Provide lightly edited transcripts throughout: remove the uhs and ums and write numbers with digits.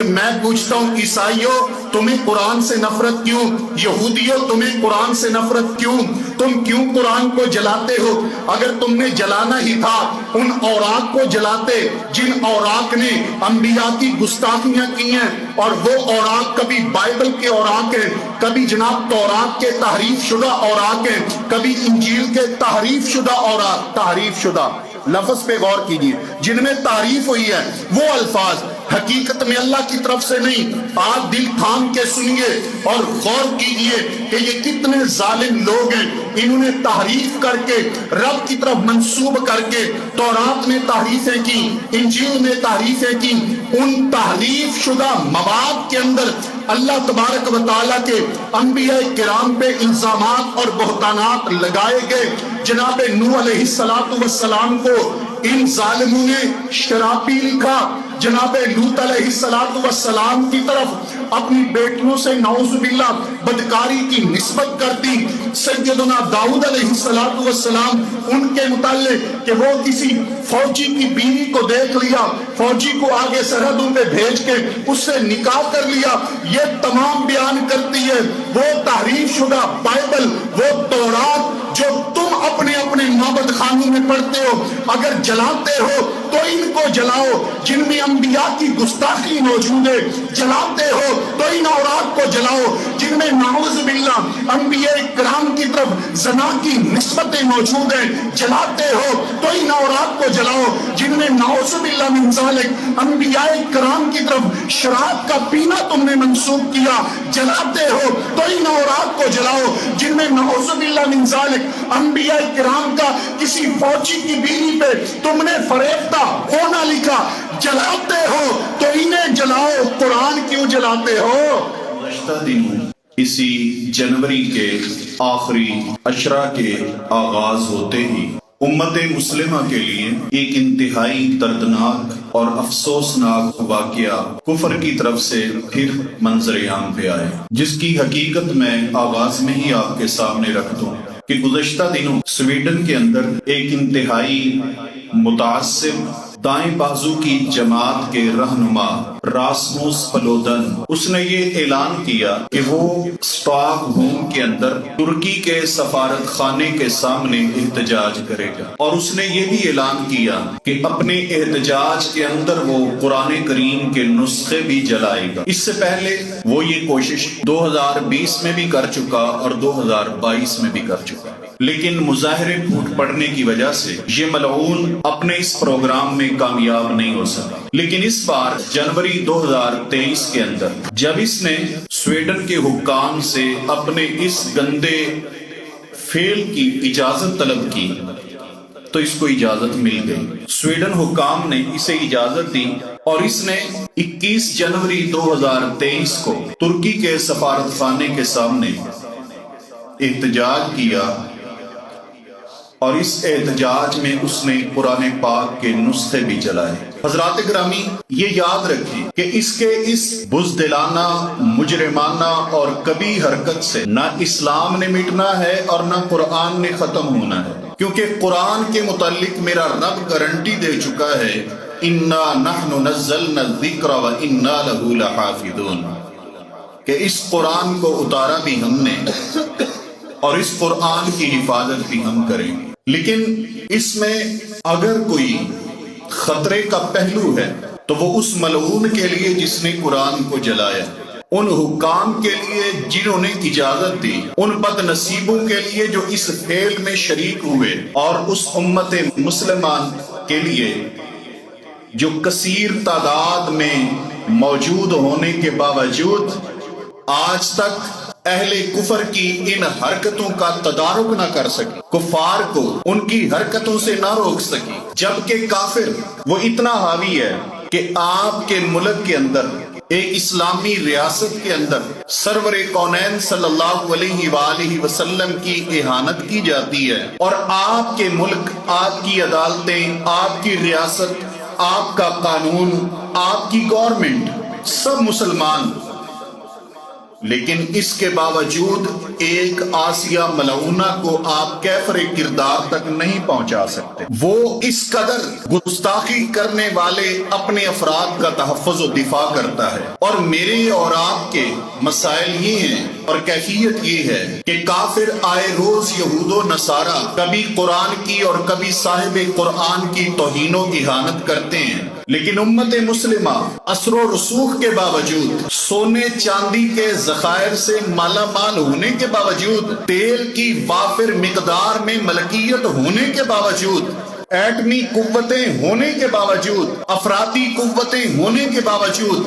میں پوچھتا ہوں عیسائیوں تمہیں قرآن سے نفرت کیوں؟ یہودیوں تمہیں قرآن سے نفرت کیوں؟ تم کیوں قرآن کو جلاتے ہو؟ اگر تم نے جلانا ہی تھا ان اوراق کو جلاتے جن اوراق نے انبیاء کی گستاخیاں کی ہیں، اور وہ اوراق کبھی بائبل کے اوراق ہیں، کبھی جناب تورات کے تحریف شدہ اوراق ہیں، کبھی انجیل کے تحریف شدہ اوراق۔ تحریف شدہ لفظ پہ غور کیجئے، جن میں تعریف ہوئی ہے وہ الفاظ حقیقت میں اللہ کی طرف سے نہیں۔ آپ دل تھام کے سنیے اور غور کیجئے کہ یہ کتنے ظالم لوگ ہیں، انہوں نے تحریف کر کے رب کی طرف منسوب کر کے تورات میں تحریفیں کی، انجیل میں تحریفیں کی۔ ان تحریف شدہ مواد کے اندر اللہ تبارک و تعالیٰ کے انبیاء کرام پہ الزامات اور بہتانات لگائے گئے۔ جناب نوح علیہ السلام کو ان ظالموں نے شراپی لکھا، جناب لوط علیہ السلام کی طرف اپنی بیٹیوں سے نعوذ باللہ بدکاری کی نسبت کر دی۔ سیدنا داؤد علیہ السلام ان کے متعلق کہ وہ کسی فوجی کی بیوی کو دیکھ لیا، فوجی کو آگے سرحدوں پہ بھیج کے اس سے نکاح کر لیا، یہ تمام بیان کرتی ہے وہ تحریف شدہ بائبل، وہ تورات جو تم اپنے اپنے معبد خانوں میں پڑھتے ہو۔ اگر جلاتے ہو تو ان کو جلاؤ جن میں انبیاء کی گستاخی موجود ہے، جلاتے ہو تو ان اوراق کو جلاؤ جن میں نعوذ باللہ انبیاء کرام کی طرف زنا کی نسبتیں موجود ہیں، جلاتے ہو تو ان اوراق کو جلاؤ جن میں نعوذ باللہ من ذالک انبیاء کرام کی طرف شراب کا پینا تم نے منسوب کیا، جلاتے ہو تو ان اوراق کو جلاؤ جن میں نعوذ باللہ من ذالک انبیاء کرام کا کسی فوجی کی بیوی پہ تم نے فریفتہ ہونا لکھا، جلاتے ہو تو انہیں جلاؤ، قرآن کیوں جلاتے ہو؟ گزشتہ دن اسی جنوری کے آخری عشرہ کے آغاز ہوتے ہی امت مسلمہ کے لیے ایک انتہائی دردناک اور افسوسناک واقعہ کفر کی طرف سے پھر منظر عام پہ آئے، جس کی حقیقت میں آغاز میں ہی آپ کے سامنے رکھ دوں کہ گزشتہ دنوں سویڈن کے اندر ایک انتہائی متعصب دائیں بازو کی جماعت کے رہنما راسموس پلودن، اس نے یہ اعلان کیا کہ وہ اسٹاک ہوم کے اندر ترکی کے سفارت خانے کے سامنے احتجاج کرے گا، اور اس نے یہ بھی اعلان کیا کہ اپنے احتجاج کے اندر وہ قرآن کریم کے نسخے بھی جلائے گا۔ اس سے پہلے وہ یہ کوشش 2020 میں بھی کر چکا اور 2022 میں بھی کر چکا، لیکن مظاہرے پھوٹ پڑنے کی وجہ سے یہ ملعون اپنے اس پروگرام میں کامیاب نہیں ہو سکا۔ لیکن اس بار جنوری 2023 کے اندر جب اس نے سویڈن کے حکام سے اپنے اس گندے فعل کی اجازت طلب کی تو اس کو اجازت مل گئی۔ سویڈن حکام نے اسے اجازت دی اور اس نے 21 جنوری 2023 کو ترکی کے سفارت خانے کے سامنے احتجاج کیا، اور اس احتجاج میں اس نے قرآن پاک کے نسخے بھی جلائے۔ حضرات گرامی، یہ یاد رکھیں کہ اس کے اس بزدلانہ، مجرمانہ اور کبھی حرکت سے نہ اسلام نے مٹنا ہے اور نہ قرآن نے ختم ہونا ہے، کیونکہ قرآن کے متعلق میرا رب گارنٹی دے چکا ہے اِنَّا نَحْنُ نَزَّلْنَا الذِّكْرَ وَإِنَّا لَهُ لَحَافِظُونَ، کہ اس قرآن کو اتارا بھی ہم نے اور اس قرآن کی حفاظت بھی ہم کریں گے۔ لیکن اس میں اگر کوئی خطرے کا پہلو ہے تو وہ اس ملعون کے لیے جس نے قرآن کو جلایا، ان حکام کے لیے جنہوں نے اجازت دی، ان بد نصیبوں کے لیے جو اس فعل میں شریک ہوئے، اور اس امت مسلمان کے لیے جو کثیر تعداد میں موجود ہونے کے باوجود آج تک اہل کفر کی ان حرکتوں کا تدارک نہ کر سکی، کفار کو ان کی حرکتوں سے نہ روک سکی، جبکہ کافر وہ اتنا حاوی ہے کہ آپ کے ملک کے اندر، ایک اسلامی ریاست کے اندر سرور کونین صلی اللہ علیہ وآلہ وسلم کی اہانت کی جاتی ہے، اور آپ کے ملک، آپ کی عدالتیں، آپ کی ریاست، آپ کا قانون، آپ کی گورنمنٹ، سب مسلمان لیکن اس کے باوجود ایک آسیہ ملعونہ کو آپ کیفر کردار تک نہیں پہنچا سکتے۔ وہ اس قدر گستاخی کرنے والے اپنے افراد کا تحفظ و دفاع کرتا ہے، اور میرے اور آپ کے مسائل یہ ہیں اور کیفیت یہ ہے کہ کافر آئے روز یہود و نصارہ کبھی قرآن کی اور کبھی صاحب قرآن کی توہین و اہانت کرتے ہیں، لیکن امت مسلمہ اثر و رسوخ کے باوجود، سونے چاندی کے ذخائر سے مالا مال ہونے کے باوجود، تیل کی وافر مقدار میں ملکیت ہونے کے باوجود، ایٹمی قوتیں ہونے کے باوجود، افراطی قوتیں ہونے کے باوجود،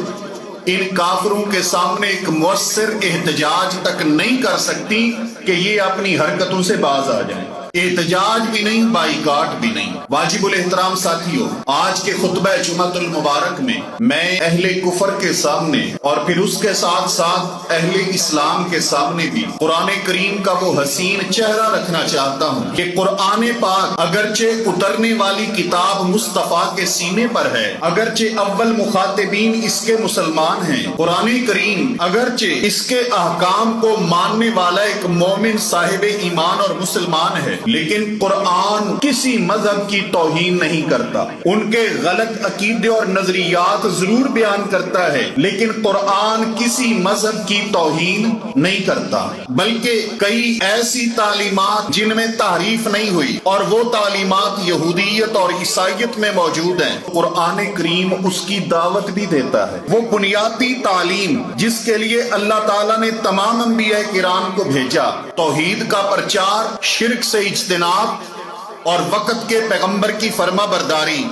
ان کافروں کے سامنے ایک مؤثر احتجاج تک نہیں کر سکتی کہ یہ اپنی حرکتوں سے باز آ جائیں۔ احتجاج بھی نہیں، بائیکاٹ بھی نہیں۔ واجب الاحترام ساتھیوں، آج کے خطبہ جمعۃ المبارک میں اہل کفر کے سامنے اور پھر اس کے ساتھ ساتھ اہل اسلام کے سامنے بھی قرآن کریم کا وہ حسین چہرہ رکھنا چاہتا ہوں کہ قرآن پاک اگرچہ اترنے والی کتاب مصطفیٰ کے سینے پر ہے، اگرچہ اول مخاطبین اس کے مسلمان ہیں، قرآن کریم اگرچہ اس کے احکام کو ماننے والا ایک مومن صاحب ایمان اور مسلمان ہے، لیکن قرآن کسی مذہب کی توہین نہیں کرتا۔ ان کے غلط عقیدے اور نظریات ضرور بیان کرتا ہے، لیکن قرآن کسی مذہب کی توہین نہیں کرتا، بلکہ کئی ایسی تعلیمات جن میں تحریف نہیں ہوئی اور وہ تعلیمات یہودیت اور عیسائیت میں موجود ہیں، قرآن کریم اس کی دعوت بھی دیتا ہے۔ وہ بنیادی تعلیم جس کے لیے اللہ تعالیٰ نے تمام انبیاء کرام کو بھیجا، توحید کا پرچار، شرک سے اجتناب اور وقت کے پیغمبر کی فرما برداری،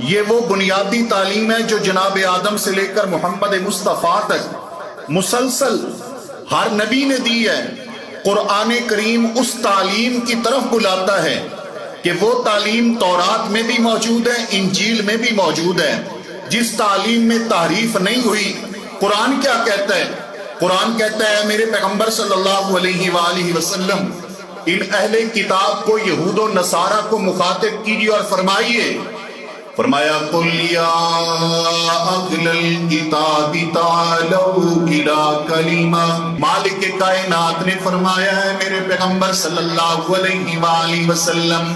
یہ وہ بنیادی تعلیم ہے جو جناب آدم سے لے کر محمد مصطفیٰ تک مسلسل ہر نبی نے دی ہے۔ قرآن کریم اس تعلیم کی طرف بلاتا ہے کہ وہ تعلیم تورات میں بھی موجود ہے، انجیل میں بھی موجود ہے، جس تعلیم میں تحریف نہیں ہوئی۔ قرآن کیا کہتا ہے؟ قرآن کہتا ہے میرے پیغمبر صلی اللہ علیہ وآلہ وسلم ان اہل کتاب کو، یہود و نصارہ کو مخاطب کیجیے اور فرمایا قُلْ يَا أَهْلَ الْكِتَابِ تَعَالَوْا إِلَىٰ كَلِمَةٍ، مالک کائنات نے فرمایا ہے میرے پیغمبر صلی اللہ علیہ وآلہ وسلم،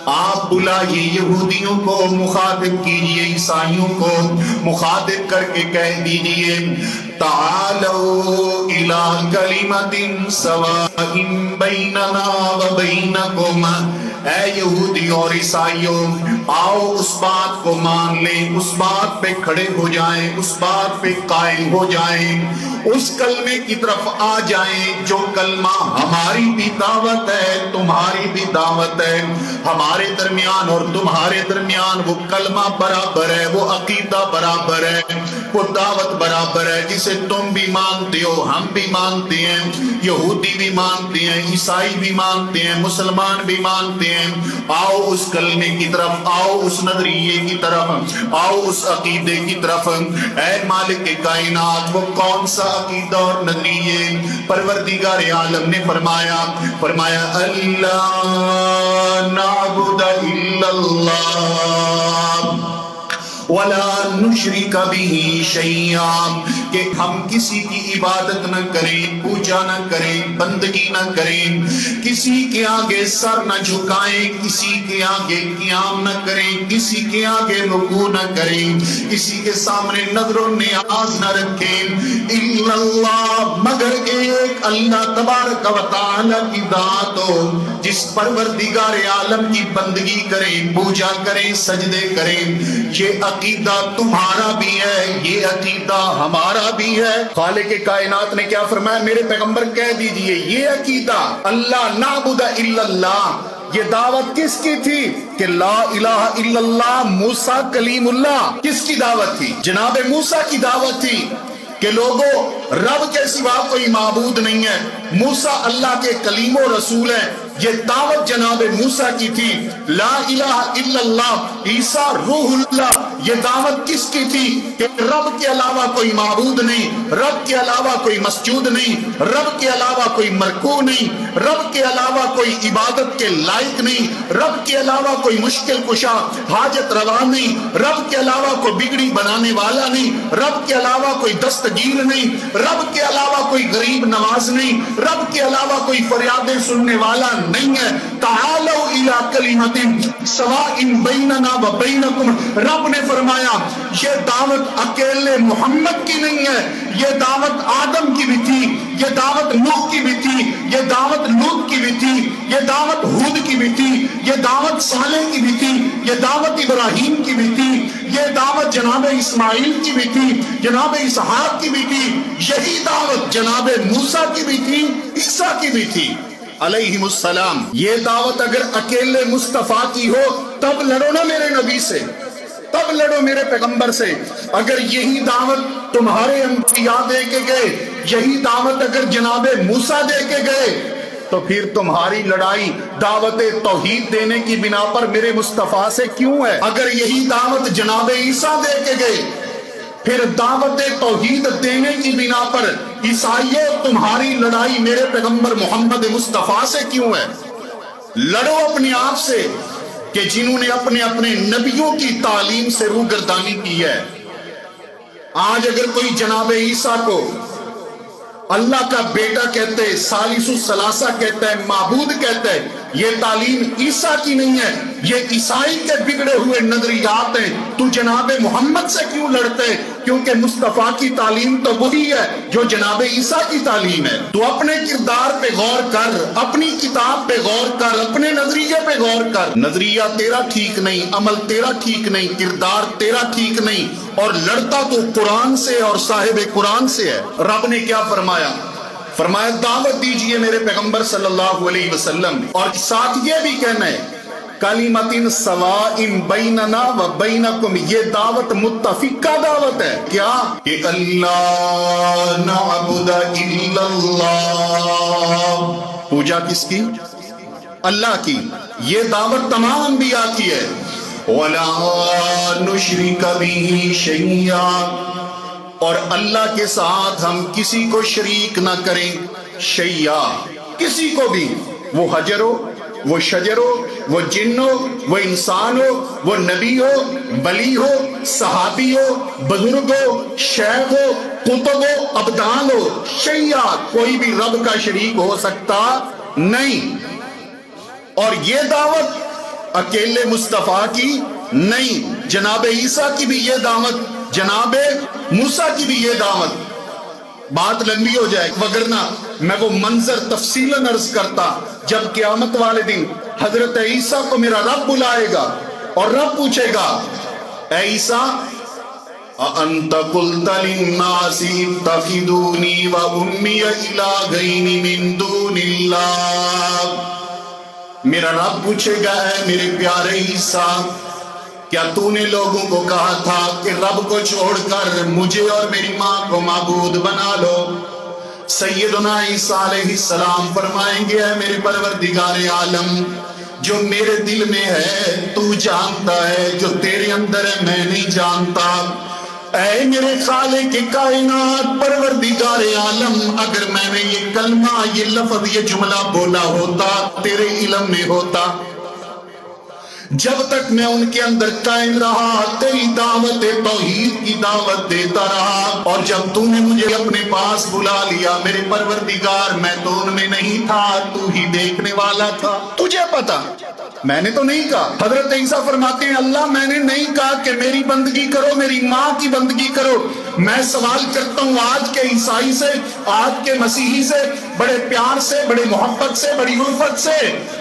آپ بلائیے یہودیوں کو، مخاطب کیجئے عیسائیوں کو، مخاطب کر کے کہہ دیجئے تعالوا إِلَىٰ كَلِمَةٍ سَوَاءٍ بَيْنَنَا وَبَيْنَكُمْ، اے یہودی اور عیسائیوں، آؤ اس بات کو مان لیں، اس بات پہ کھڑے ہو جائیں، اس بات پہ قائم ہو جائیں، اس کلمے کی طرف آ جائیں جو کلمہ ہماری بھی دعوت ہے، تمہاری بھی دعوت ہے، ہمارے درمیان اور تمہارے درمیان وہ کلمہ برابر ہے، وہ عقیدہ برابر ہے، وہ دعوت برابر ہے، جسے تم بھی مانتے ہو، ہم بھی مانتے ہیں، یہودی بھی مانتے ہیں، عیسائی بھی مانتے ہیں، مسلمان بھی مانتے ہیں۔ آؤ اس کلمے کی طرف، آؤ اس نظریے کی طرف، آؤ اس عقیدے کی طرف۔ اے مالک کائنات، وہ کون سا عقیدہ اور نظریے؟ پروردگار عالم نے فرمایا اللہ نعبد الا اللہ وَلَا نُشْرِكَ بِهِ شَيْئًا، کہ ہم کسی کی عبادت نہ کریں، پوجا نہ کریں، بندگی نہ کریں، کسی کے آگے سر نہ جھکائیں، کسی کے آگے قیام نہ کریں، کسی کے آگے رکوع نہ کریں، کسی کے سامنے نظر و نیاز نہ رکھیں، اِلَّا اللَّهُ، مگر ایک اللہ تبارک و تعالی کی ذات ہو، جس پروردگار عالم کی بندگی کریں، پوجا کریں، سجدے کریں۔ یہ عقیدہ تمہارا بھی ہے، یہ عقیدہ ہمارا بھی ہے۔ خالق کائنات نے کیا فرمایا؟ میرے پیغمبر کہہ دیجئے یہ عقیدہ اللہ نعبد الا اللہ، یہ دعوت کس کی تھی؟ کہ لا الہ الا اللہ، موسیٰ کلیم اللہ۔ کس کی دعوت تھی؟ جناب موسیٰ کی دعوت تھی کہ لوگوں، رب کے سوا کوئی معبود نہیں ہے، موسیٰ اللہ کے کلیم و رسول ہیں، یہ دعوت جناب موسیٰ کی تھی، لا الہ الا اللہ، عیسیٰ روح اللہ۔ یہ دعوت کس کی تھی کہ رب کے علاوہ کوئی معبود نہیں، رب کے علاوہ کوئی مسجود نہیں، رب کے علاوہ کوئی مرکوع نہیں، رب کے علاوہ کوئی عبادت کے لائق نہیں، رب کے علاوہ کوئی مشکل کشا حاجت روا نہیں، رب کے علاوہ کوئی بگڑی بنانے والا نہیں، رب کے علاوہ کوئی دستگیر نہیں، رب کے علاوہ کوئی غریب نواز نہیں، رب کے علاوہ کوئی فریادیں سننے والا نہیں ہے۔ تعالوا الی کلمۃ سواء بیننا و بینکم، رب نے فرمایا یہ دعوت اکیلے محمد کی نہیں ہے، یہ دعوت آدم کی بھی تھی، یہ دعوت نوح کی بھی تھی، یہ دعوت لوط کی بھی تھی، یہ دعوت ہود کی بھی تھی، یہ دعوت صالح کی بھی تھی، یہ دعوت ابراہیم کی بھی تھی، یہ دعوت جناب اسماعیل کی بھی تھی، جناب اسحاق کی بھی تھی، یہی دعوت جناب موسیٰ کی بھی تھی، عیسیٰ کی بھی تھی علیہم السلام۔ یہ دعوت اگر اکیلے مصطفیٰ کی ہو تب لڑو نا میرے نبی سے، تب لڑو میرے پیغمبر سے۔ اگر یہی دعوت تمہارے انبیاء دے کے گئے، یہی دعوت اگر جناب موسیٰ دے کے گئے، تو پھر تمہاری لڑائی دعوت توحید دینے کی بنا پر میرے مصطفیٰ سے کیوں ہے؟ اگر یہی دعوت جناب عیسیٰ دے کے گئے، پھر دعوت توحید دینے کی بنا پر عیسائیوں تمہاری لڑائی میرے پیغمبر محمد مصطفیٰ سے کیوں ہے؟ لڑو اپنے آپ سے کہ جنہوں نے اپنے اپنے نبیوں کی تعلیم سے روگردانی کی ہے۔ آج اگر کوئی جناب عیسیٰ کو اللہ کا بیٹا کہتے ہے، ثالث الثلاثہ کہتا ہے، معبود کہتا ہے، یہ تعلیم عیسیٰ کی نہیں ہے، یہ عیسائی کے بگڑے ہوئے نظریات ہیں، تو جناب محمد سے کیوں لڑتے؟ کیونکہ مصطفیٰ کی تعلیم تو وہی ہے جو جناب عیسیٰ کی تعلیم ہے۔ تو اپنے کردار پہ غور کر، اپنی کتاب پہ غور کر، اپنے نظریے پہ غور کر۔ نظریہ تیرا ٹھیک نہیں، عمل تیرا ٹھیک نہیں، کردار تیرا ٹھیک نہیں، اور لڑتا تو قرآن سے اور صاحب قرآن سے ہے۔ رب نے کیا فرمایا؟ فرمایا دعوت دیجئے میرے پیغمبر صلی اللہ علیہ وسلم، اور ساتھ یہ بھی کہنا ہے کلمۃ سواء بیننا و بینکم، یہ دعوت متفقہ دعوت ہے۔ کیا؟ کہ اللہ نعبد الا اللہ، پوجا کس کی؟ اللہ کی۔ یہ دعوت تمام انبیاء کی ہے۔ وَلَا نُشْرِكَ بِهِ شَيْئًا، اور اللہ کے ساتھ ہم کسی کو شریک نہ کریں، شیعہ، کسی کو بھی، وہ حجر ہو، وہ شجر ہو، وہ جن ہو، وہ انسان ہو، وہ نبی ہو، ولی ہو، صحابی ہو، بزرگ ہو، شیخ ہو، قطب ہو، ابدال ہو، شیعہ، کوئی بھی رب کا شریک ہو سکتا نہیں۔ اور یہ دعوت اکیلے مصطفیٰ کی نہیں، جناب عیسیٰ کی بھی یہ دعوت، جناب موسیٰ کی بھی یہ دعوت۔ بات لمبی ہو جائے وگرنہ میں وہ منظر تفصیلاً عرض کرتا جب قیامت والے دن حضرت عیسیٰ کو میرا رب بلائے گا اور رب پوچھے گا، اے عیسیٰ اَأَنْتَ قُلْتَ لِلنَّاسِ اتَّخِذُونِي وَأُمِّيَ إِلَٰهَيْنِ مِن دُونِ اللَّهِ۔ میرا رب پوچھے گا، اے میرے پیارے عیسیٰ، کیا تو نے لوگوں کو کہا تھا کہ رب کو چھوڑ کر مجھے اور میری ماں کو معبود بنا لو؟ سیدنا عیسیٰ علیہ السلام فرمائیں گے، اے میرے پروردگار عالم، جو میرے دل میں ہے تو جانتا ہے، جو تیرے اندر ہے میں نہیں جانتا۔ اے میرے خالق کائنات پروردگار عالم، اگر میں نے یہ کلمہ، یہ لفظ، یہ جملہ بولا ہوتا، تیرے علم میں ہوتا، جب تک میں ان کے اندر قائم رہا تیری دعوت توحید کی دعوت دیتا رہا، اور جب تو نے مجھے اپنے پاس بلا لیا میرے پروردگار، میں تو ان میں نہیں تھا، تو ہی دیکھنے والا تھا، تجھے پتا، میں نے تو نہیں کہا۔ حضرت عیسیٰ فرماتے ہیں اللہ میں نے نہیں کہا کہ میری بندگی کرو، میری ماں کی بندگی کرو۔ میں سوال کرتا ہوں آج کے عیسائی سے، آج کے مسیحی سے، بڑے پیار سے، بڑے محبت سے، بڑی الفت سے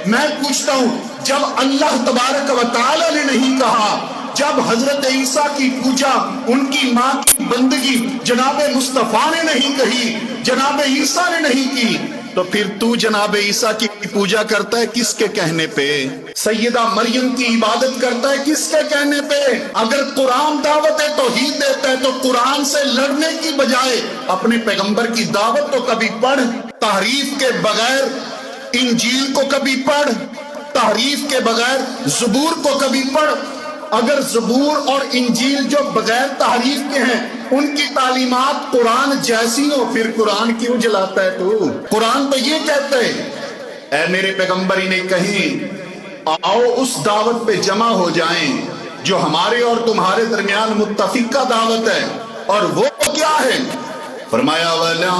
میں پوچھتا ہوں، جب اللہ تبارک و تعالی نے نہیں کہا، جب حضرت عیسیٰ کی پوجا، ان کی ماں کی بندگی جناب مصطفیٰ نے نہیں کہی، جناب عیسیٰ نے نہیں کی، تو پھر تو جناب عیسیٰ کی پوجا کرتا ہے کس کے کہنے پہ؟ سیدہ مریم کی عبادت کرتا ہے کس کے کہنے پہ؟ اگر قرآن دعوت توحید دیتا ہے تو قرآن سے لڑنے کی بجائے اپنے پیغمبر کی دعوت تو کبھی پڑھ، تحریف کے بغیر انجیل کو کبھی پڑھ، تحریف کے بغیر زبور کو کبھی پڑھ۔ اگر زبور اور انجیل جو بغیر تحریف کے ہیں ان کی تعلیمات قرآن جیسی ہو، پھر قرآن کیوں جلاتا ہے تو؟ قرآن تو یہ کہتا ہے، اے میرے پیغمبر انہیں کہیں آؤ اس دعوت پہ جمع ہو جائیں جو ہمارے اور تمہارے درمیان متفقہ دعوت ہے، اور وہ کیا ہے؟ فرمایا وَلَا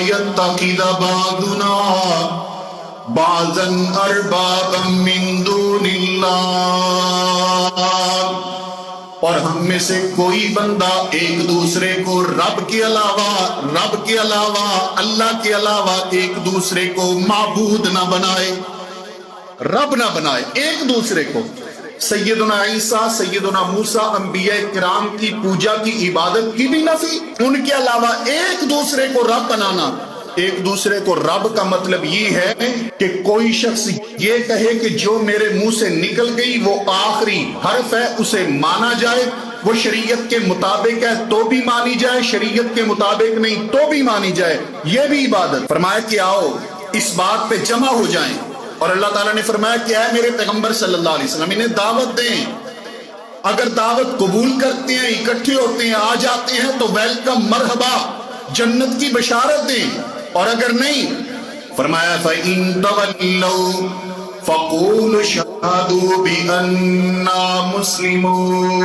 يَتَّخِذَ بَعْضُنَا بَعْضًا أَرْبَابًا مِّن دُونِ اللَّهِ، اور ہم میں سے کوئی بندہ ایک دوسرے کو رب کے علاوہ اللہ کے علاوہ ایک دوسرے کو معبود نہ بنائے، رب نہ بنائے ایک دوسرے کو۔ سیدنا عیسیٰ، سیدنا موسیٰ، انبیاء کرام کی پوجا کی عبادت کی بھی نفی، ان کے علاوہ ایک دوسرے کو رب بنانا۔ ایک دوسرے کو رب کا مطلب یہ ہے کہ کوئی شخص یہ کہے کہ جو میرے منہ سے نکل گئی وہ آخری حرف ہے، اسے مانا جائے، وہ شریعت کے مطابق ہے تو بھی مانی جائے، شریعت کے مطابق نہیں تو بھی مانی جائے، یہ بھی عبادت۔ فرمایا کہ آؤ اس بات پہ جمع ہو جائیں، اور اللہ تعالیٰ نے فرمایا کہ اے میرے پیغمبر صلی اللہ علیہ وسلم انہیں دعوت دیں، اگر دعوت قبول کرتے ہیں، اکٹھے ہوتے ہیں، آ جاتے ہیں تو ویلکم، مرحبا، جنت کی بشارت دیں، اور اگر نہیں، فرمایا فَإِن تَوَلَّوْا فَقُولُوا اشْهَدُوا بِأَنَّا مُسْلِمُونَ۔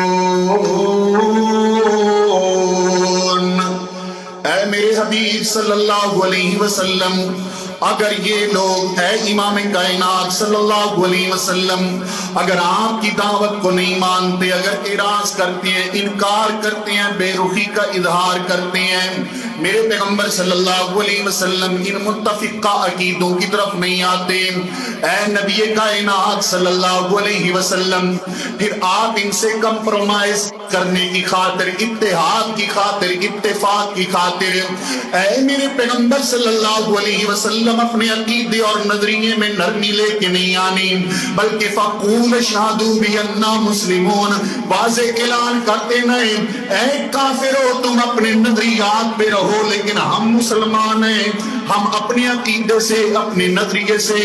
اے میرے حبیب صلی اللہ علیہ وسلم، اگر یہ لوگ، اے امام کائنات صلی اللہ علیہ وسلم، اگر آپ کی دعوت کو نہیں مانتے، اگر اعراض کرتے ہیں، انکار کرتے ہیں، بے رخی کا اظہار کرتے ہیں، میرے پیغمبر صلی اللہ علیہ وسلم ان متفقہ عقیدوں کی طرف نہیں آتے، اے نبی کائنات صلی اللہ علیہ وسلم، پھر آپ ان سے کمپرومائز کرنے کی خاطر، اتحاد کی خاطر، اتفاق کی خاطر، اے میرے پیغمبر صلی اللہ علیہ وسلم اپنے عقیدے اور نظریے میں نرمی لے کے نہیں آنی، بلکہ فَقُولُوا اشْهَدُوا بِأَنَّا مُسْلِمُونَ، واضح اعلان کرتے نہیں، اے کافرو تم اپنے نظریات پہ رہو لیکن ہم مسلمان ہیں، ہم اپنے عقیدے سے، اپنے نظریے سے،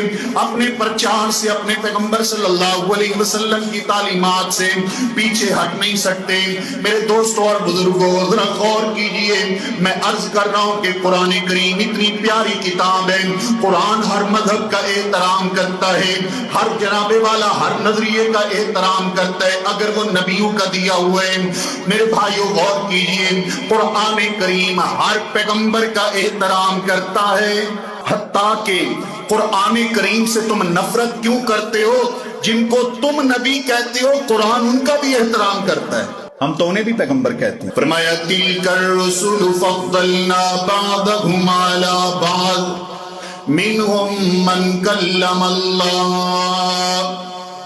اپنے پرچار سے، اپنے پیغمبر صلی اللہ علیہ وسلم کی تعلیمات سے پیچھے ہٹ نہیں سکتے۔ میرے دوستوں اور بزرگوں، ذرا غور کیجئے، میں عرض کر رہا ہوں کہ قرآن کریم اتنی پیاری کتاب ہے، قرآن ہر مذہب کا احترام کرتا ہے، ہر جنابے والا ہر نظریے کا احترام کرتا ہے اگر وہ نبیوں کا دیا ہوا ہے۔ میرے بھائیوں غور کیجئے، قرآن کریم ہر پیغمبر کا احترام کرتا ہے، حتیٰ کہ قرآن کریم سے تم نفرت کیوں کرتے ہو؟ جن کو تم نبی کہتے ہو قرآن ان کا بھی احترام کرتا ہے، ہم تو انہیں بھی پیغمبر کہتے ہیں۔ فرمایا تِلْكَ الرُّسُلُ فَضَّلْنَا بَعْضَهُمْ عَلَى بَعْضٍ مِّنْهُمْ مَنْ كَلَّمَ اللَّهُ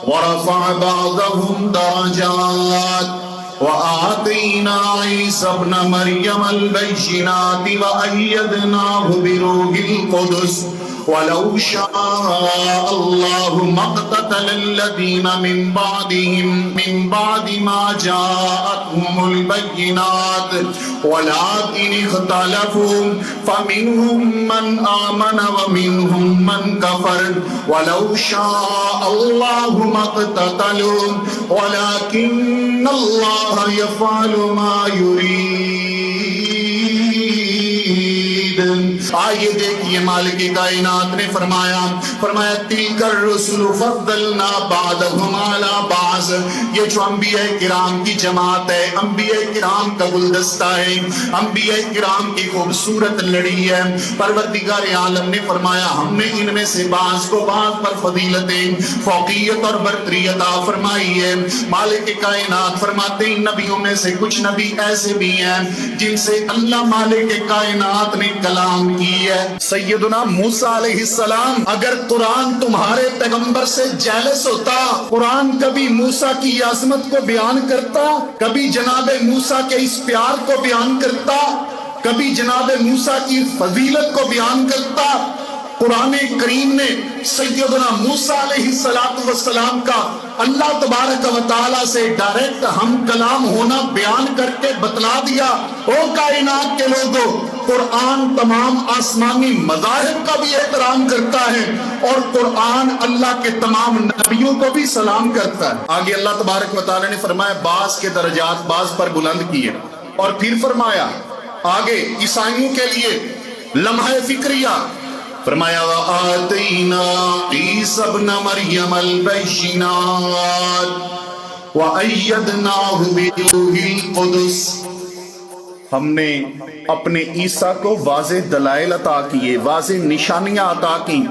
وَرَفَعَ بَعْضَهُمْ دَرَجَاتٍ وَآتَيْنَا عِيسَى ابْنَ مَرْيَمَ الْبَيِّنَاتِ وَأَيَّدْنَاهُ بِرُوحِ الْقُدُسِ وَلَوْ شَاءَ اللَّهُ مَا اقْتَتَلَ الَّذِينَ مِن بَعْدِ مَا جَاءَتْهُمُ الْبَيِّنَاتُ وَلَٰكِنِ اخْتَلَفُوا فَمِنْهُم مَّنْ آمَنَ وَمِنْهُم مَّنْ كَفَرَ وَلَوْ شَاءَ اللَّهُ مَا اقْتَتَلُوا وَلَٰكِنَّ اللَّهَ يَفْعَلُ مَا يُرِيدُ۔ آئیے دیکھیے مالک کائنات نے فرمایا تِلْكَ الرُّسُلُ فَضَّلْنَا بَعْضَهُمْ عَلَى بَعْضٍ، یہ جو انبیاء کرام کی جماعت ہے، انبیاء کرام کا گلدستہ ہے، انبیاء کرام کی خوبصورت لڑی ہے، پروردگار عالم نے فرمایا ہم نے ان میں سے بعض کو بعض پر فضیلتیں، فوقیت اور برتری عطا فرمائی ہے۔ مالک کائنات فرماتے ہیں نبیوں میں سے کچھ نبی ایسے بھی ہیں جن سے اللہ مالک کائنات نے کلام کی ہے۔ سیدنا موسیٰ علیہ السلام، اگر قرآن تمہارے پیغمبر سے جیلس ہوتا، قرآن کبھی موسیٰ کی عظمت کو بیان کرتا، کبھی جناب موسیٰ کے اس پیار کو بیان کرتا، کبھی جناب موسیٰ کی فضیلت کو بیان کرتا۔ قرآن کریم نے سیدنا موسیٰ علیہ السلام کا اللہ تبارک و تعالیٰ سے ڈائریکٹ ہم کلام ہونا بیان کر کے بتلا دیا۔ او کائنات کے لوگوں، قرآن تمام آسمانی مذاہب کا بھی احترام کرتا ہے اور قرآن اللہ کے تمام نبیوں کو بھی سلام کرتا ہے۔ آگے اللہ تبارک و تعالی نے فرمایا بعض کے درجات بعض پر بلند کیے، اور پھر فرمایا آگے عیسائیوں کے لیے لمحہ فکریہ، فرمایا وَآتَيْنَا عِيسَى ابْنَ مَرْيَمَ الْبَيِّنَاتِ وَأَيَّدْنَاهُ بِرُوحِ الْقُدُسِ، ہم نے اپنے عیسیٰ کو واضح دلائل عطا کیے، واضح نشانیاں عطا کی،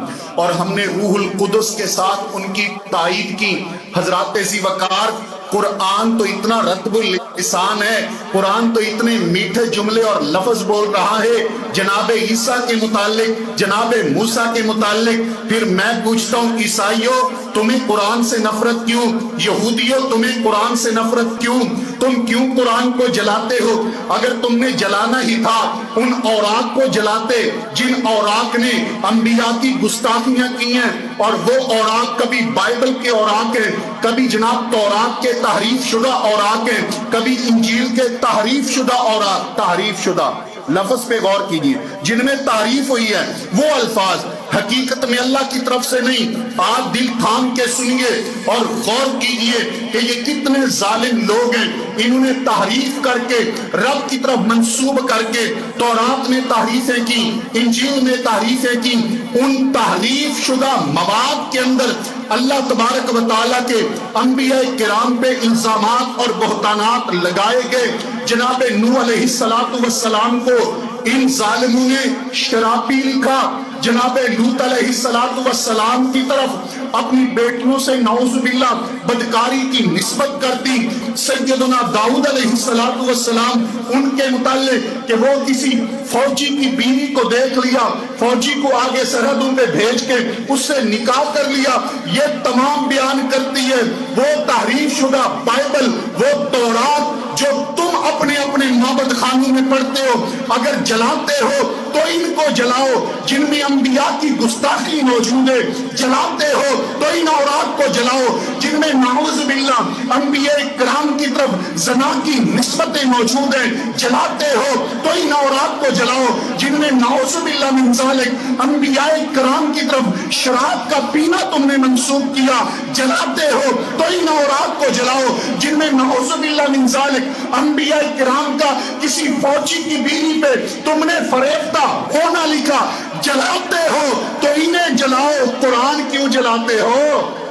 اور ہم نے روح القدس کے ساتھ ان کی تائید کی۔ حضرات ذی وقار، قرآن تو اتنا رتب اللسان ہے، قرآن تو اتنے میٹھے جملے اور لفظ بول رہا ہے جناب عیسیٰ کے متعلق، جناب موسیٰ کے متعلق۔ پھر میں پوچھتا ہوں عیسائیوں تمہیں قرآن سے نفرت کیوں؟ یہودیوں تمہیں قرآن سے نفرت کیوں؟ تم کیوں قرآن کو جلاتے ہو؟ اگر تم نے جلانا ہی تھا ان اوراق کو جلاتے جن اوراق نے انبیاء کی گستاخیاں کی ہیں، اور وہ اوراق کبھی بائبل کے اوراق ہیں، کبھی جناب تورات کے تحریف شدہ اوراق ہیں، کبھی انجیل کے تحریف شدہ اوراق۔ تحریف شدہ لفظ پہ غور کیجئے، جن میں تعریف ہوئی ہے وہ الفاظ حقیقت میں اللہ کی طرف سے نہیں۔ آپ دل تھام کے سنیے اور غور کیجئے کہ یہ کتنے ظالم لوگ ہیں، انہوں نے تحریف کر کے رب کی طرف منسوب کر کے تورات میں تحریفیں کی، انجیل میں تحریفیں کی۔ ان تحریف شدہ مواد کے اندر اللہ تبارک و تعالیٰ کے انبیاء کرام پہ الزامات اور بہتانات لگائے گئے۔ جناب نوح علیہ السلام کو ان ظالموں نے شرابی لکھا، جناب لوط علیہ السلام کی طرف اپنی بیٹیوں سے نعوذ باللہ بدکاری کی نسبت کر دی۔ سیدنا داؤد علیہ السلام ان کے متعلق کہ وہ کسی فوجی کی بیوی کو دیکھ لیا، فوجی کو آگے سرحدوں پہ بھیج کے اس سے نکاح کر لیا، یہ تمام بیان کرتی ہے وہ تحریف شدہ بائبل، وہ تورات جو تم اپنے اپنے معبد خانوں میں پڑھتے ہو۔ اگر جلاتے ہو تو ان کو جلاؤ جن میں انبیاء کی گستاخی موجود ہے، جلاتے ہو تو ان اوراق کو جلاؤ جن میں نعوذ باللہ انبیاء کرام کی طرف زنا کی نسبتیں موجود ہیں، جلاتے ہو تو ان اوراق کو جلاؤ جن میں نعوذ باللہ من ذالک انبیاء کرام کی طرف شراب کا پینا تم نے منسوب کیا، جلاتے ہو تو ان اوراق کو جلاؤ جن میں نعوذ باللہ من ذالک انبیاء کرام کا کسی فوجی کی بیوی پہ تم نے فریفتہ ہونا لکھا، جلاتے ہو تو انہیں جلاؤ۔ قرآن کیوں جلاتے ہو؟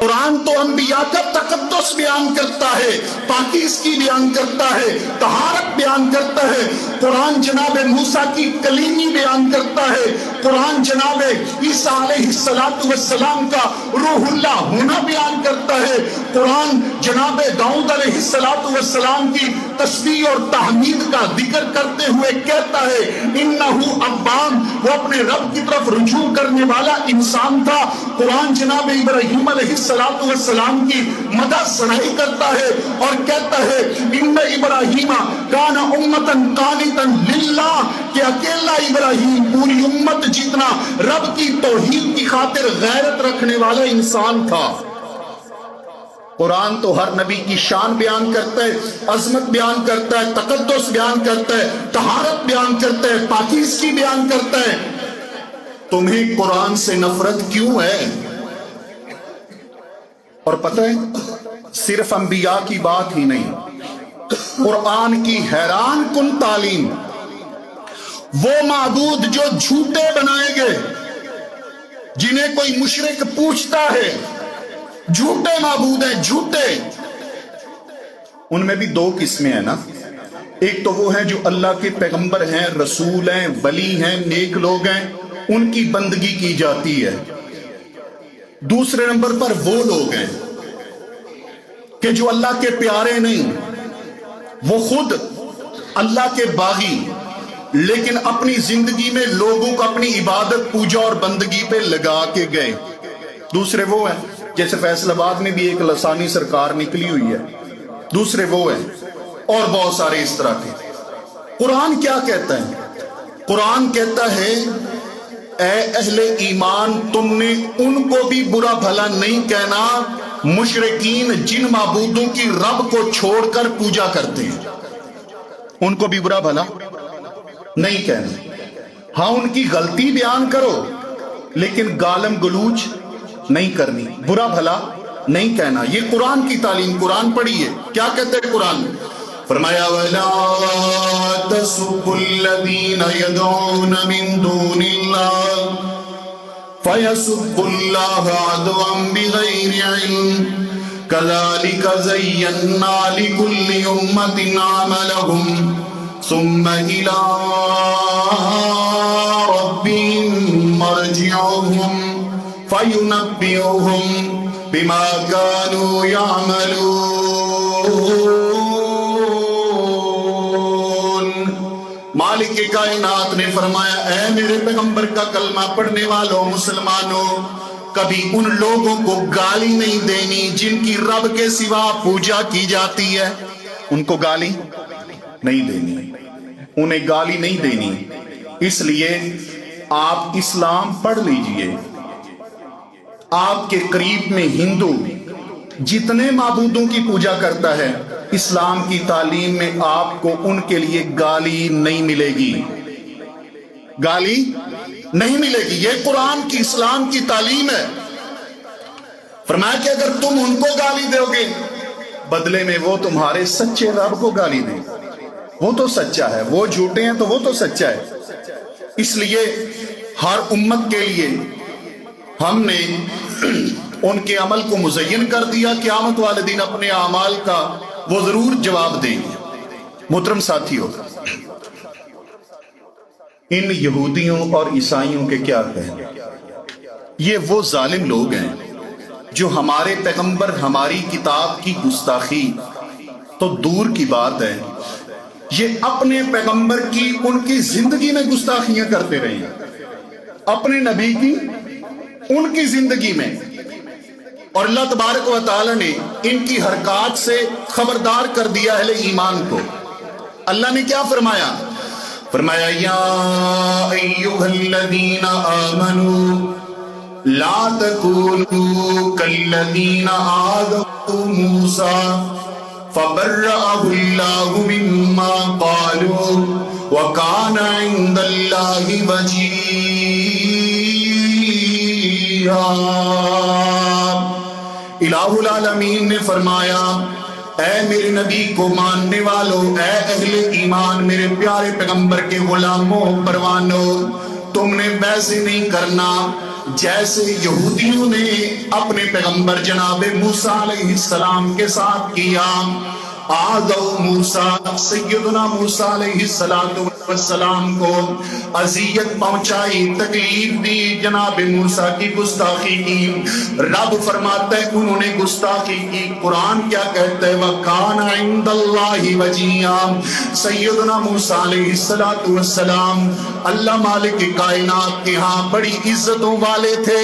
قرآن تو انبیاء کا تقدس بیان کرتا ہے، پاکیزگی بیان کرتا ہے، طہارت بیان کرتا ہے۔ قرآن جناب موسیٰ کی کلیمی بیان کرتا ہے، قرآن جناب عیسیٰ علیہ السلام کا روح اللہ ہونا بیان کرتا ہے، قرآن جناب داؤد علیہ السلام کی تسبیح اور تحمید کا ذکر کرتے ہوئے کہتا ہے انہو اواب، وہ اپنے رب کی طرف رجوع کرنے والا انسان تھا۔ قرآن جناب ابراہیم علیہ السلام کی مدح ثنائی کرتا ہے اور کہتا ہے ان ابراہیم کان امتا قانتا للہ، کہ اکیلا ابراہیم پوری امت جتنا رب کی توحید کی خاطر غیرت رکھنے والا انسان تھا۔ قرآن تو ہر نبی کی شان بیان کرتا ہے، عظمت بیان کرتا ہے، تقدس بیان کرتا ہے، طہارت بیان کرتا ہے، پاکیزگی بیان کرتا ہے۔ تمہیں قرآن سے نفرت کیوں ہے؟ اور پتہ ہے صرف انبیاء کی بات ہی نہیں، قرآن کی حیران کن تعلیم، وہ معبود جو جھوٹے بنائے گئے، جنہیں کوئی مشرک پوچھتا ہے، جھوٹے معبود ہیں، جھوٹے۔ ان میں بھی دو قسمیں ہیں نا، ایک تو وہ ہیں جو اللہ کے پیغمبر ہیں، رسول ہیں، ولی ہیں، نیک لوگ ہیں، ان کی بندگی کی جاتی ہے۔ دوسرے نمبر پر وہ لوگ ہیں کہ جو اللہ کے پیارے نہیں، وہ خود اللہ کے باغی، لیکن اپنی زندگی میں لوگوں کو اپنی عبادت، پوجا اور بندگی پہ لگا کے گئے۔ دوسرے وہ ہیں جیسے فیصل آباد میں بھی ایک لسانی سرکار نکلی ہوئی ہے، دوسرے وہ ہیں، اور بہت سارے اس طرح کے۔ قرآن کیا کہتا ہے؟ قرآن کہتا ہے اے اہل ایمان، تم نے ان کو بھی برا بھلا نہیں کہنا مشرکین جن معبودوں کی رب کو چھوڑ کر پوجا کرتے ہیں، ان کو بھی برا بھلا نہیں کہنا۔ ہاں ان کی غلطی بیان کرو لیکن گالم گلوچ نہیں کرنی، برا بھلا نہیں کہنا. یہ قرآن کی تعلیم. قرآن پڑھیے کیا کہتے ہیں قرآن. فرمایا وَلَا تَسُبُّوا الَّذِينَ يَدْعُونَ مِن دُونِ اللَّهِ فَيَسُبُّوا اللَّهَ عَدْوًا بِغَيْرِ عِلْمٍ كَذَلِكَ زَيَّنَّا لِكُلِّ أُمَّةٍ عَمَلَهُمْ ثُمَّ إِلَىٰ رَبِّهِمْ مَرْجِعُهُمْ فَيُنَبِّئُهُم بِمَا كَانُوا يَعْمَلُونَ. مالک کائنات نے فرمایا اے میرے پیغمبر کا کلمہ پڑھنے والوں مسلمانوں، کبھی ان لوگوں کو گالی نہیں دینی جن کی رب کے سوا پوجا کی جاتی ہے. ان کو گالی نہیں دینی، انہیں گالی نہیں دینی. اس لیے آپ اسلام پڑھ لیجئے. آپ کے قریب میں ہندو جتنے معبودوں کی پوجا کرتا ہے، اسلام کی تعلیم میں آپ کو ان کے لیے گالی نہیں ملے گی، گالی نہیں ملے گی. یہ قرآن کی اسلام کی تعلیم ہے. فرمایا کہ اگر تم ان کو گالی دو گے بدلے میں وہ تمہارے سچے رب کو گالی دیں. وہ تو سچا ہے، وہ جھوٹے ہیں تو وہ تو سچا ہے. اس لیے ہر امت کے لیے ہم نے ان کے عمل کو مزین کر دیا. قیامت والے دن اپنے اعمال کا وہ ضرور جواب دیں گے. محترم ساتھیو، ان یہودیوں اور عیسائیوں کے کیا کہیں؟ یہ وہ ظالم لوگ ہیں جو ہمارے پیغمبر، ہماری کتاب کی گستاخی تو دور کی بات ہے، یہ اپنے پیغمبر کی ان کی زندگی میں گستاخیاں کرتے رہے ہیں، اپنے نبی کی ان کی زندگی میں. اور اللہ تبارک و تعالی نے ان کی حرکات سے خبردار کر دیا اہل ایمان کو. اللہ نے کیا فرمایا؟ فرمایا یا ایھا الذین آمنوا لا تکونوا کالذین آذوا موسیٰ فبرأہ اللہ مما قالوا وکان عند اللہ وجیہا. الہ العالمین نے فرمایا اے میرے نبی کو ماننے والوں، اے اہل ایمان، میرے پیارے پیغمبر کے غلاموں پروانوں، تم نے ویسے نہیں کرنا جیسے یہودیوں نے اپنے پیغمبر جناب موسیٰ علیہ السلام کے ساتھ کیا. آذوا موسیٰ، سیدنا موسیٰ علیہ السلام کو اذیت پہنچائی، تکلیف دی، جناب موسیٰ کی گستاخی کی. رب فرماتا ہے انہوں نے گستاخی کی. قرآن کیا کہتا ہے؟ وَكَانَ عِندَ اللَّهِ وَجِيًّا. سیدنا موسیٰ علیہ السلام اللہ مالک کائنات کے ہاں بڑی عزتوں والے تھے.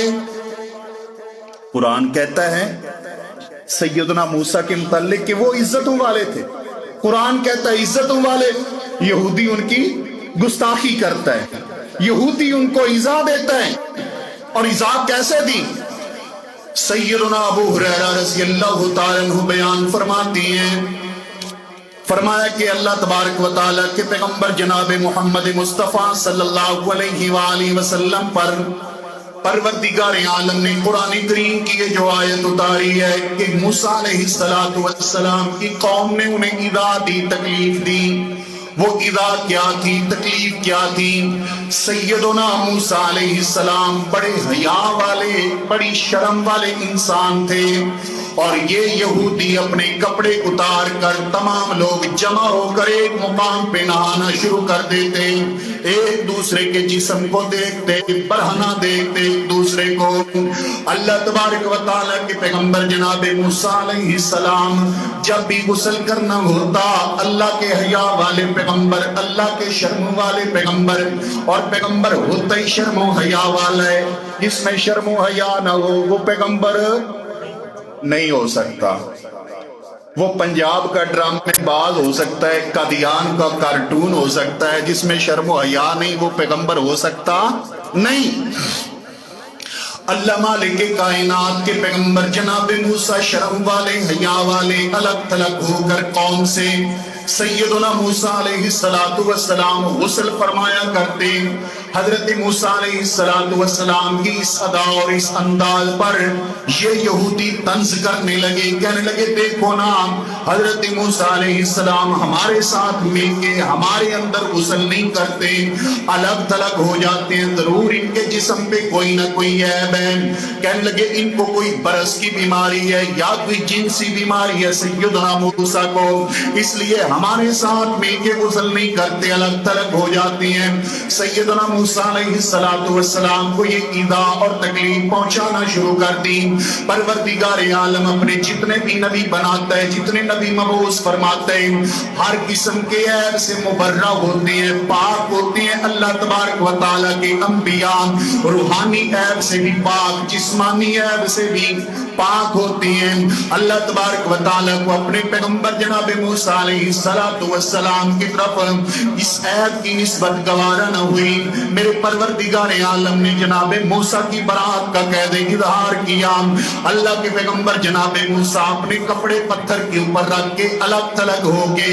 قرآن کہتا ہے سیدنا موسیٰ کے متعلق کہ وہ عزتوں والے تھے. قرآن کہتا ہے عزتوں والے. یہودی ان کی گستاخی کرتا ہے، یہودی ان کو ایذا دیتا ہے. اور ایذا کیسے دی؟ سیدنا ابو ہریرہ رضی اللہ تعالیٰ عنہ بیان فرماتی ہیں، فرمایا کہ اللہ تبارک و تعالیٰ کے پیغمبر جناب محمد مصطفیٰ صلی اللہ علیہ وآلہ وسلم پر پروردگار عالم نے قرآن کریم کی یہ جو آیت اتاری ہے کہ موسیٰ علیہ السلام کی قوم نے انہیں ایذا دی، تکلیف دی. وہ ایذا کیا تھی، تکلیف کیا تھی؟ سیدنا موسیٰ علیہ السلام بڑے حیا والے، بڑی شرم والے انسان تھے. اور یہ یہودی اپنے کپڑے اتار کر تمام لوگ جمع ہو کر ایک مقام پہ نہانا شروع کر دیتے، ایک دوسرے کے جسم کو دیکھتے، برہنہ دیکھتے ایک دوسرے کو. اللہ تبارک و تعالیٰ کے پیغمبر جناب موسیٰ علیہ السلام جب بھی غسل کرنا ہوتا، اللہ کے حیا والے پیغمبر، اللہ کے شرم والے پیغمبر، اور پیغمبر ہوتا ہی شرم و حیا والا ہے، جس میں شرم و حیا نہ ہو وہ پیغمبر نہیں ہو سکتا. وہ پنجاب کا ڈرامے باز ہو سکتا ہے، قادیان کا کارٹون ہو سکتا ہے، جس میں شرم و حیا نہیں وہ پیغمبر ہو سکتا نہیں. اللہ مالک کائنات کے پیغمبر جناب موسیٰ شرم والے، حیا والے، الگ تھلگ ہو کر قوم سے سیدنا موسیٰ علیہ السلام غسل فرمایا کرتے. حضرت موسیٰ علیہ السلام کی اس ادا اور اس انداز پر یہ یہودی طنز کرنے لگے, کہنے لگے دیکھو نا, حضرت موسیٰ علیہ السلام ہمارے ساتھ مل کے ہمارے اندر غسل نہیں کرتے, الگ تھلگ ہو جاتے ہیں, ضرور ان کے جسم پہ کوئی نہ کوئی عیب ہے. کہنے لگے ان کو کوئی برس کی بیماری ہے یا کوئی جنسی بیماری ہے سیدنا موسیٰ کو, اس لیے ہمارے ساتھ مل کے غسل نہیں کرتے, الگ تھلگ ہو جاتی ہیں. سیدنا موسیٰ علیہ السلام کو یہ ایذا اور تکلیف پہنچانا شروع کر دی. پروردگار عالم اپنے جتنے بھی نبی بناتا ہے, جتنے نبی مبعوث فرماتے ہیں, ہر قسم کے عیب سے مبرہ ہوتے ہیں, پاک ہوتے ہیں. اللہ تبارک و تعالیٰ کے انبیاء روحانی عیب سے بھی پاک, جسمانی عیب سے بھی پاک ہوتے ہیں. اللہ تبارک و تعالیٰ کو اپنے پیغمبر جناب موسیٰ علیہ السلام کی طرف اس عیب کی نسبت گوارا نہ ہوئی. میرے پروردگار عالم نے جناب موسیٰ کی برات کا قید اظہار کیا. اللہ کے پیغمبر جناب موسیٰ اپنے کپڑے پتھر کے اوپر رکھ کے الگ تھلگ ہو کے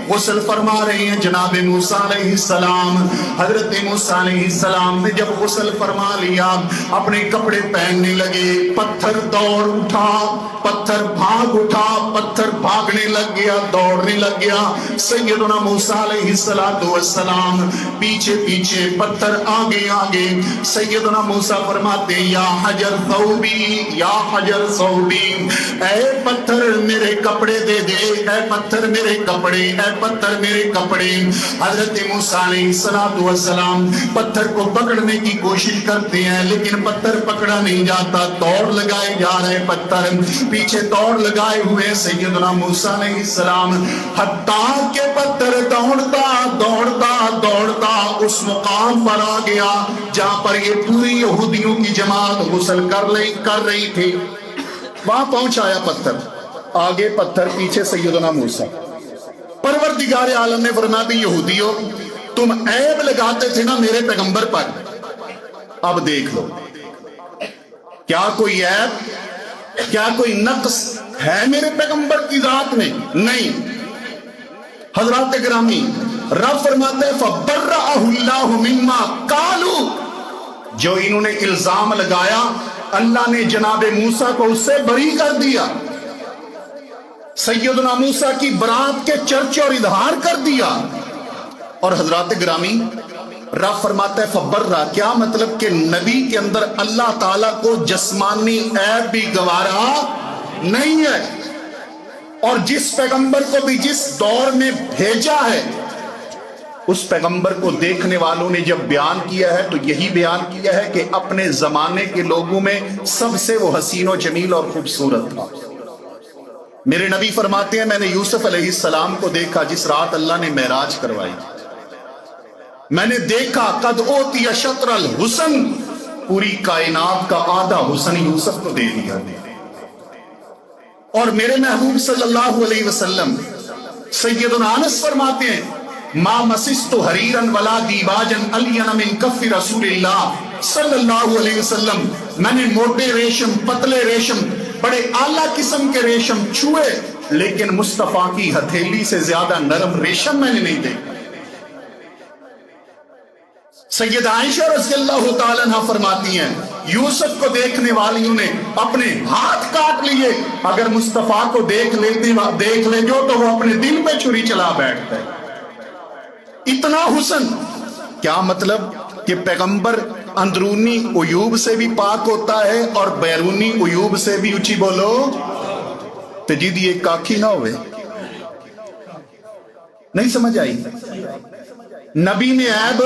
غسل فرما رہے ہیں. جناب موسیٰ علیہ السلام, حضرت موسیٰ علیہ السلام نے جب غسل فرما لیا, اپنے کپڑے پہننے لگے, پتھر دوڑ اٹھا, پتھر بھاگ اٹھا, پتھر بھاگنے لگ گیا, دوڑنے لگ گیا. سیدنا موسیٰ علیہ السلام پیچھے پیچھے, پتھر آگے آگے. سیدنا موسیٰ فرماتے یا حجر ثوبی, یا حجر ثوبی, اے پتھر میرے کپڑے دے دے, اے پتھر میرے کپڑے, اے پتھر میرے کپڑے. حضرت موسیٰ علیہ السلام پتھر کو پکڑنے کی کوشش کرتے ہیں لیکن پتھر پکڑا نہیں جاتا, دوڑ لگائے جا رہے پتھر, پیچھے دوڑ لگائے ہوئے سیدنا موسیٰ علیہ السلام, حتیٰ کہ پتھر دوڑتا دوڑتا دوڑتا اس مقام پر آ گیا جہاں پر یہ پوری یہودیوں کی جماعت غسل کر رہی تھی. وہاں پہنچایا پتھر, آگے پتھر, پیچھے سیدنا موسیٰ. پروردگار عالم نے فرمایا بھی یہودیوں تم عیب لگاتے تھے نا میرے پیغمبر پر, اب دیکھ لو کیا کوئی عیب, کیا کوئی نقص ہے میرے پیغمبر کی ذات میں؟ نہیں. حضرات گرامی, رب فرماتے ہیں فَبَرَّأَهُ اللَّهُ مِمَّا قَالُوا, جو انہوں نے الزام لگایا اللہ نے جناب موسیٰ کو اس سے بری کر دیا, سیدنا موسیٰ کی برات کے چرچے اور اظہار کر دیا. اور حضرات گرامی, رب فرماتا ہے فبرہ, کیا مطلب کہ نبی کے اندر اللہ تعالیٰ کو جسمانی عیب بھی گوارا نہیں ہے, اور جس پیغمبر کو بھی جس دور میں بھیجا ہے اس پیغمبر کو دیکھنے والوں نے جب بیان کیا ہے تو یہی بیان کیا ہے کہ اپنے زمانے کے لوگوں میں سب سے وہ حسین و جمیل اور خوبصورت تھا. میرے نبی فرماتے ہیں میں نے یوسف علیہ السلام کو دیکھا جس رات اللہ نے معراج کروائی, میں نے دیکھا قد اوتی شطر الحسن, پوری کائنات کا آدھا حسن یوسف کو دے دیا. اور میرے محبوب صلی اللہ علیہ وسلم سیدنا انس فرماتے ہیں ما مسست حریرا ولا دیباجا الین من کف رسول اللہ صلی اللہ علیہ وسلم, میں نے موٹے ریشم, پتلے ریشم, بڑے اعلیٰ قسم کے ریشم چھوئے لیکن مصطفیٰ کی ہتھیلی سے زیادہ نرم ریشم میں نے نہیں دیکھا. سید عائشہ رضی اللہ تعالیٰ عنہ فرماتی ہیں یوسف کو دیکھنے والیوں نے اپنے ہاتھ کاٹ لیے, اگر مصطفیٰ کو دیکھ لے جو تو وہ اپنے دل پہ چھری چلا بیٹھتا ہے, اتنا حسن. کیا مطلب کہ پیغمبر اندرونی عیوب سے بھی پاک ہوتا ہے اور بیرونی عیوب سے بھی, اونچی بولو تجید یہ کاکھی نہ ہوئے. نہیں سمجھ آئی؟ نبی میں عیب,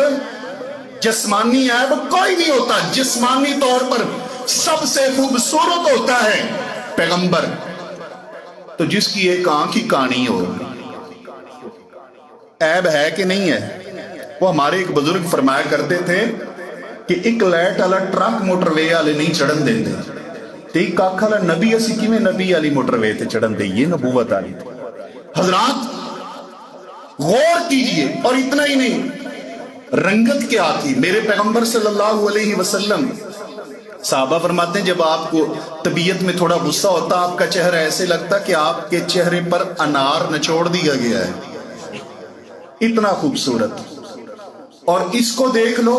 جسمانی عیب کوئی نہیں ہوتا, جسمانی طور پر سب سے خوبصورت ہوتا ہے پیغمبر. تو جس کی ایک آنکھ ہی کانی ہو عیب ہے کہ نہیں ہے؟ وہ ہمارے ایک بزرگ فرمایا کرتے تھے کہ ایک لائٹ والا ٹرک موٹر وے والے نہیں چڑھن دیندے, تے ایک آنکھ والا نبی اسی کیویں نبی والی موٹر وے تے چڑھن دے, یہ نبوت والی. حضرات غور کیجئے. اور اتنا ہی نہیں, رنگت کیا تھی میرے پیغمبر صلی اللہ علیہ وسلم. صحابہ فرماتے ہیں جب آپ کو طبیعت میں تھوڑا غصہ ہوتا آپ کا چہرہ ایسے لگتا کہ آپ کے چہرے پر انار نچوڑ دیا گیا ہے. اتنا خوبصورت، اور اس کو دیکھ لو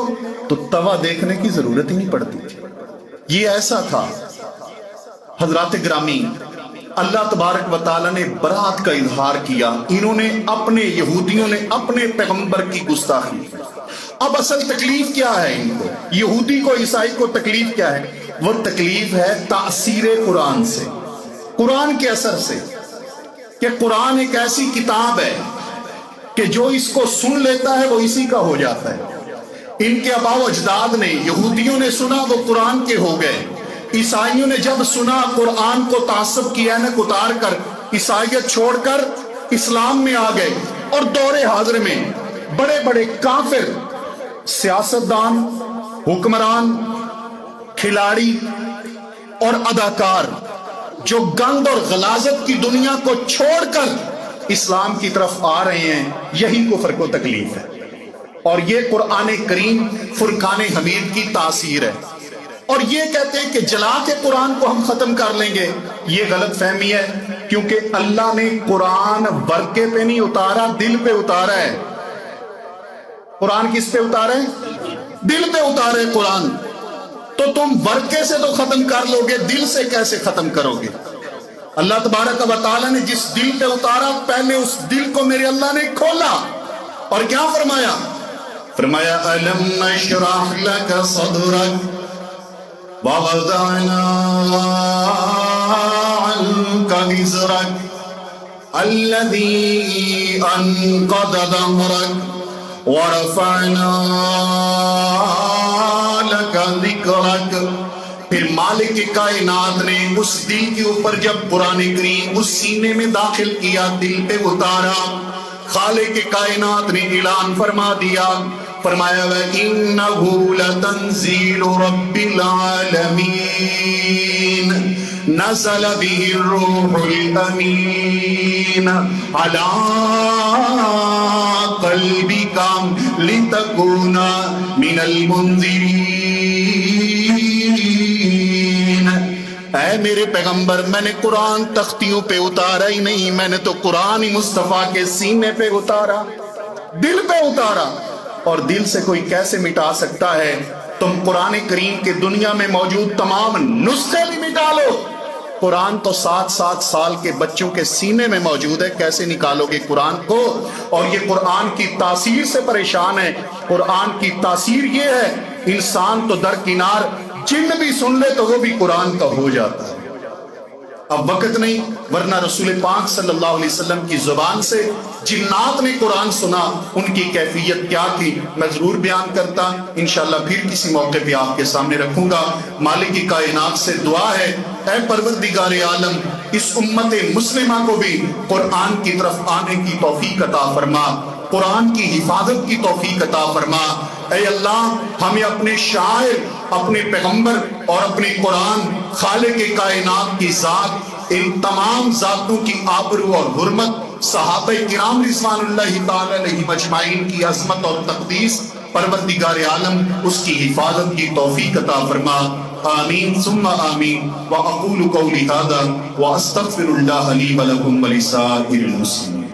تو توا دیکھنے کی ضرورت ہی نہیں پڑتی تھی۔ یہ ایسا تھا۔ حضرات گرامی، اللہ تبارک و تعالیٰ نے برات کا اظہار کیا، انہوں نے یہودیوں نے اپنے پیغمبر کی گستاخی۔ اب اصل تکلیف کیا ہے ان کو، یہودی کو، عیسائی کو تکلیف کیا ہے؟ وہ تکلیف ہے تاثیر قرآن سے، قرآن کے اثر سے، کہ قرآن ایک ایسی کتاب ہے کہ جو اس کو سن لیتا ہے وہ اسی کا ہو جاتا ہے۔ ان کے آباء و اجداد نے، یہودیوں نے سنا وہ قرآن کے ہو گئے، عیسائیوں نے جب سنا قرآن کو تعصب کی اینک اتار کر عیسائیت چھوڑ کر اسلام میں آ گئے، اور دور حاضر میں بڑے بڑے کافر سیاستدان، حکمران، کھلاڑی اور اداکار جو گند اور غلاظت کی دنیا کو چھوڑ کر اسلام کی طرف آ رہے ہیں، یہی کفر کو تکلیف ہے، اور یہ قرآن کریم فرقان حمید کی تاثیر ہے۔ اور یہ کہتے ہیں کہ جلا کے قرآن کو ہم ختم کر لیں گے، یہ غلط فہمی ہے، کیونکہ اللہ نے قرآن ورقے پہ نہیں اتارا، دل پہ اتارا ہے۔ قرآن کس پہ اتارا ہے؟ دل پہ اتارا ہے قرآن۔ تو تم ورقے سے تو ختم کر لو گے، دل سے کیسے ختم کرو گے؟ اللہ تبارک و تعالیٰ نے جس دل پہ اتارا، پہلے اس دل کو میرے اللہ نے کھولا، اور کیا فرمایا؟ فرمایا أَلَمْ نَشْرَحْ لَكَ صَدْرَكَ وَوَضَعْنَا عَنْكَ وِزْرَكَ الَّذِي أَنْقَضَ ظَهْرَكَ وَرَفَعْنَا لَكَ ذِكْرَكَ۔ پھر مالک کائنات نے اس دل کے اوپر جب قرآن کریم اس سینے میں داخل کیا، دل پہ اتارا، خالق کائنات نے اعلان فرما دیا، فرمایا وَإِنَّهُ لَتَنزِيلُ رَبِّ الْعَالَمِينَ نَزَلَ بِهِ الرُّوحُ الْأَمِينُ عَلَىٰ قَلْبِكَ لِتَكُونَ مِنَ الْمُنذِرِينَ۔ اے میرے پیغمبر، میں نے قرآن تختیوں پہ اتارا ہی نہیں، میں نے تو قرآن ہی مصطفیٰ کے سینے پہ اتارا، دل پہ اتارا۔ اور دل سے کوئی کیسے مٹا سکتا ہے؟ تم قرآن کریم کے دنیا میں موجود تمام نسخے بھی مٹا لو، قرآن تو 7 سال کے بچوں کے سینے میں موجود ہے، کیسے نکالو گے قرآن کو؟ اور یہ قرآن کی تاثیر سے پریشان ہے۔ قرآن کی تاثیر یہ ہے، انسان تو درکنار، جن بھی سن لے تو وہ بھی قرآن کا ہو جاتا ہے۔ اب وقت نہیں، ورنہ رسول پاک صلی اللہ علیہ وسلم کی زبان سے جنات نے قرآن سنا، ان کی کیفیت کیا تھی میں ضرور بیان کرتا، انشاءاللہ پھر کسی موقع پہ آپ کے سامنے رکھوں گا۔ مالک کی کائنات سے دعا ہے، اے پروردگار عالم، اس امت مسلمہ کو بھی قرآن کی طرف آنے کی توفیق عطا فرما، قرآن کی حفاظت کی توفیق عطا فرما۔ اے اللہ، ہمیں اپنے شاعر، اپنے پیغمبر اور اپنے قرآن، خالق کائنات کی ذات، ان تمام ذاتوں کی آبرو اور حرمت، صحابہ کرام رضوان اللہ تعالی علیہم اجمعین کی عظمت اور تقدیس، پروردگار عالم اس کی حفاظت کی توفیق عطا فرما۔ آمین ثم آمین۔ وأقول قولی ھذا وأستغفر اللہ لی ولکم ولسائر المسلمین۔